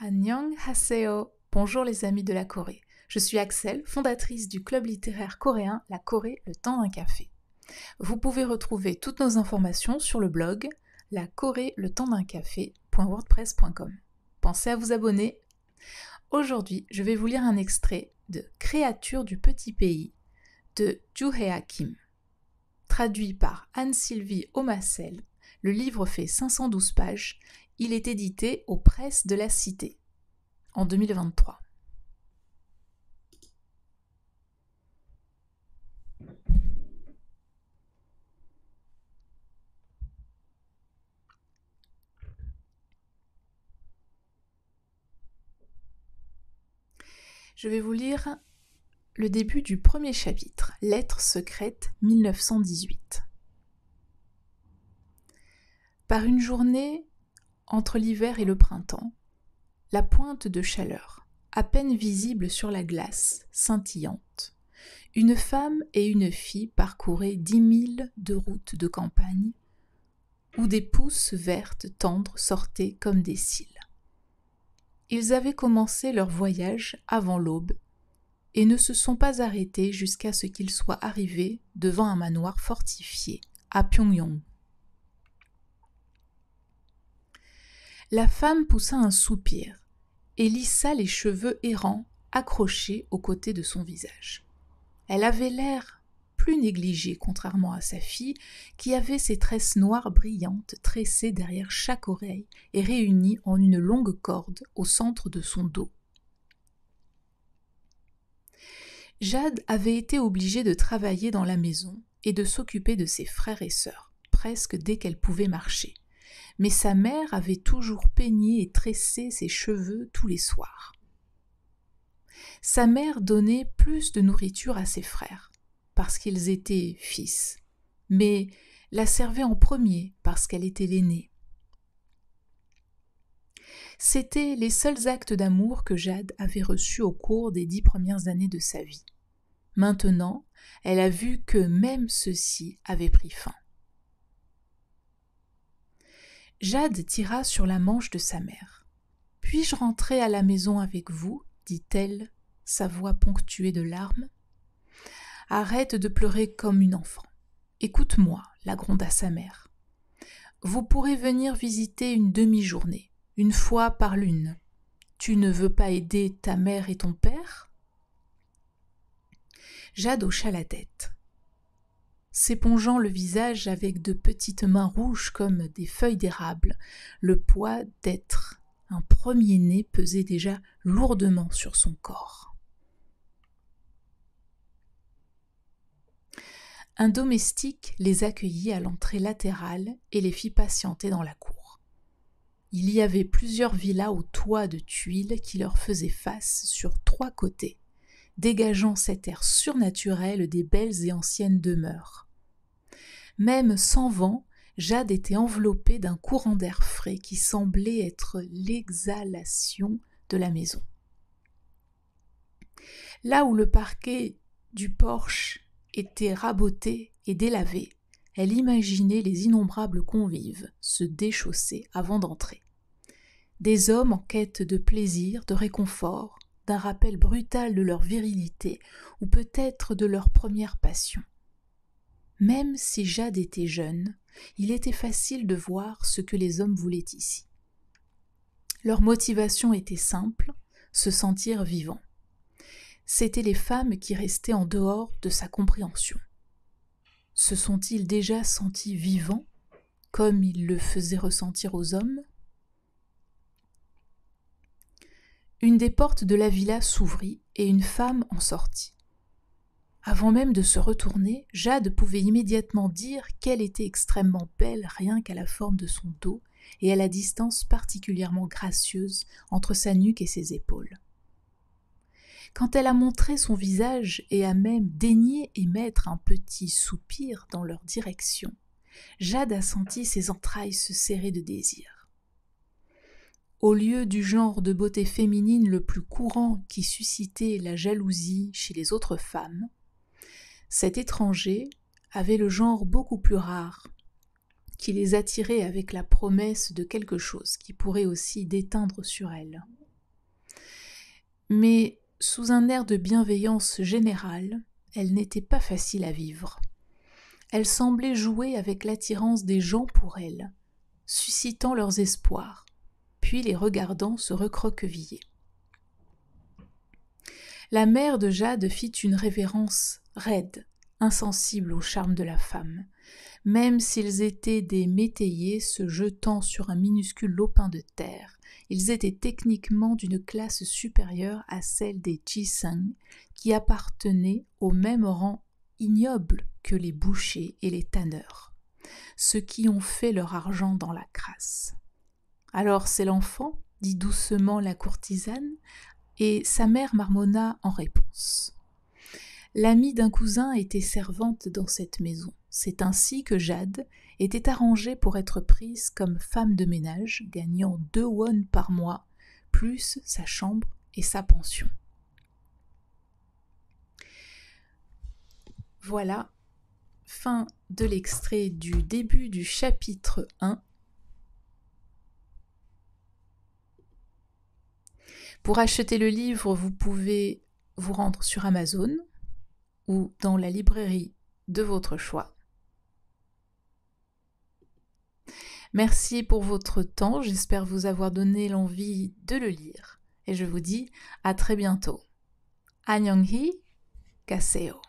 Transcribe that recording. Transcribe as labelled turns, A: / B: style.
A: Annyeonghaseyo. Bonjour les amis de la Corée. Je suis Axel, fondatrice du club littéraire coréen La Corée, le temps d'un café. Vous pouvez retrouver toutes nos informations sur le blog la Corée, le temps d'un café.wordpress.com. Pensez à vous abonner. Aujourd'hui, je vais vous lire un extrait de Créature du petit pays de Joo-hea Kim. Traduit par Anne-Sylvie Omacel, le livre fait 512 pages. Il est édité aux Presses de la Cité en 2023. Je vais vous lire le début du premier chapitre, Lettre secrète 1918. Par une journée entre l'hiver et le printemps, la pointe de chaleur, à peine visible sur la glace, scintillante, une femme et une fille parcouraient 10 000 de routes de campagne où des pousses vertes tendres sortaient comme des cils. Ils avaient commencé leur voyage avant l'aube et ne se sont pas arrêtés jusqu'à ce qu'ils soient arrivés devant un manoir fortifié à Pyongyang. La femme poussa un soupir et lissa les cheveux errants accrochés aux côtés de son visage. Elle avait l'air plus négligée contrairement à sa fille qui avait ses tresses noires brillantes tressées derrière chaque oreille et réunies en une longue corde au centre de son dos. Jade avait été obligée de travailler dans la maison et de s'occuper de ses frères et sœurs, presque dès qu'elle pouvait marcher. Mais sa mère avait toujours peigné et tressé ses cheveux tous les soirs. Sa mère donnait plus de nourriture à ses frères, parce qu'ils étaient fils, mais la servait en premier parce qu'elle était l'aînée. C'étaient les seuls actes d'amour que Jade avait reçus au cours des 10 premières années de sa vie. Maintenant, elle a vu que même ceux-ci avaient pris fin. Jade tira sur la manche de sa mère. « Puis-je rentrer à la maison avec vous ?» dit-elle, sa voix ponctuée de larmes. « Arrête de pleurer comme une enfant. Écoute-moi, » la gronda sa mère. « Vous pourrez venir visiter une demi-journée, une fois par lune. Tu ne veux pas aider ta mère et ton père ?» Jade hocha la tête. S'épongeant le visage avec de petites mains rouges comme des feuilles d'érable, le poids d'être un premier-né pesait déjà lourdement sur son corps. Un domestique les accueillit à l'entrée latérale et les fit patienter dans la cour. Il y avait plusieurs villas aux toits de tuiles qui leur faisaient face sur 3 côtés, dégageant cet air surnaturel des belles et anciennes demeures. Même sans vent, Jade était enveloppée d'un courant d'air frais qui semblait être l'exhalation de la maison. Là où le parquet du porche était raboté et délavé, elle imaginait les innombrables convives se déchausser avant d'entrer. Des hommes en quête de plaisir, de réconfort, d'un rappel brutal de leur virilité ou peut-être de leur première passion. Même si Jade était jeune, il était facile de voir ce que les hommes voulaient ici. Leur motivation était simple, se sentir vivant. C'étaient les femmes qui restaient en dehors de sa compréhension. Se sont-ils déjà sentis vivants, comme ils le faisaient ressentir aux hommes ? Une des portes de la villa s'ouvrit et une femme en sortit. Avant même de se retourner, Jade pouvait immédiatement dire qu'elle était extrêmement belle rien qu'à la forme de son dos et à la distance particulièrement gracieuse entre sa nuque et ses épaules. Quand elle a montré son visage et a même daigné émettre un petit soupir dans leur direction, Jade a senti ses entrailles se serrer de désir. Au lieu du genre de beauté féminine le plus courant qui suscitait la jalousie chez les autres femmes, cet étranger avait le genre beaucoup plus rare, qui les attirait avec la promesse de quelque chose qui pourrait aussi déteindre sur elle. Mais sous un air de bienveillance générale, elle n'était pas facile à vivre. Elle semblait jouer avec l'attirance des gens pour elle, suscitant leurs espoirs, puis les regardant se recroqueviller. La mère de Jade fit une révérence raide, insensible au charme de la femme, même s'ils étaient des métayers se jetant sur un minuscule lopin de terre. Ils étaient techniquement d'une classe supérieure à celle des Jisung, qui appartenaient au même rang ignoble que les bouchers et les tanneurs, ceux qui ont fait leur argent dans la crasse. « Alors c'est l'enfant » dit doucement la courtisane, et sa mère marmonna en réponse. L'amie d'un cousin était servante dans cette maison. C'est ainsi que Jade était arrangée pour être prise comme femme de ménage, gagnant 2 won par mois, plus sa chambre et sa pension. Voilà, fin de l'extrait du début du chapitre 1. Pour acheter le livre, vous pouvez vous rendre sur Amazon ou dans la librairie de votre choix. Merci pour votre temps, j'espère vous avoir donné l'envie de le lire et je vous dis à très bientôt. Annyeonghi, Gaseo.